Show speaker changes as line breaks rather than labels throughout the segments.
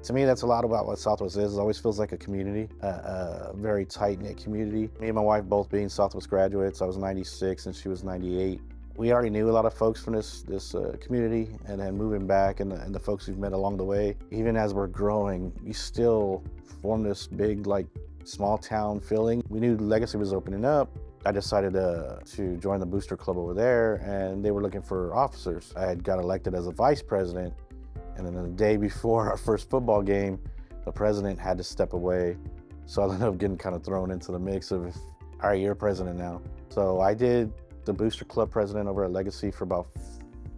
To me, that's a lot about what Southwest is. It always feels like a community, a very tight-knit community. Me and my wife both being Southwest graduates. I was 96 and she was 98. We already knew a lot of folks from this community, and then moving back and the folks we've met along the way. Even as we're growing, we still form this big, like, small town feeling. We knew Legacy was opening up. I decided to join the booster club over there, and they were looking for officers. I had got elected as a vice president, and then the day before our first football game, the president had to step away. So I ended up getting kind of thrown into the mix of, all right, you're president now. So I did the booster club president over at Legacy for about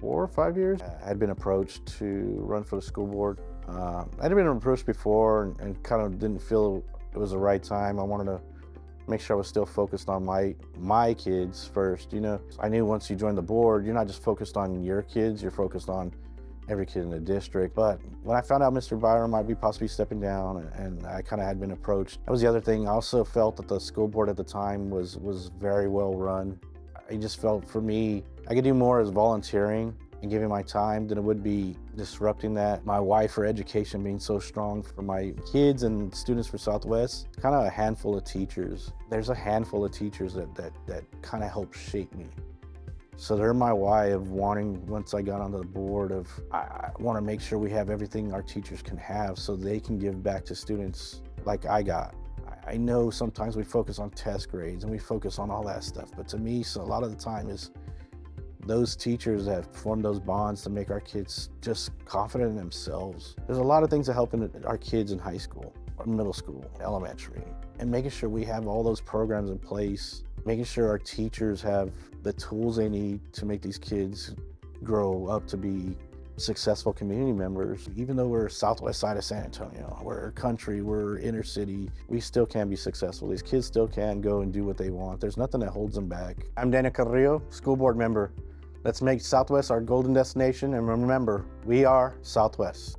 4 or 5 years. I had been approached to run for the school board. I'd been approached before and kind of didn't feel it was the right time. I wanted to make sure I was still focused on my kids first. You know, I knew once you join the board, you're not just focused on your kids, you're focused on every kid in the district. But when I found out Mr. Byron might be possibly stepping down, and I kind of had been approached, that was the other thing. I also felt that the school board at the time was very well run. I just felt, for me, I could do more as volunteering and giving my time than it would be disrupting that. My wife, for education being so strong for my kids and students for Southwest, kind of a handful of teachers. There's a handful of teachers that kind of help shape me. So they're my why of wanting, once I got onto the board, of I want to make sure we have everything our teachers can have so they can give back to students like I got. I know sometimes we focus on test grades and we focus on all that stuff, but to me, so a lot of the time is those teachers that form those bonds to make our kids just confident in themselves. There's a lot of things that help our kids in high school, or middle school, elementary, and making sure we have all those programs in place, making sure our teachers have the tools they need to make these kids grow up to be successful community members. Even though we're southwest side of San Antonio, we're country, we're inner city, we still can be successful. These kids still can go and do what they want. There's nothing that holds them back. I'm Daniel Carrillo, school board member. Let's make Southwest our golden destination, and remember, we are Southwest.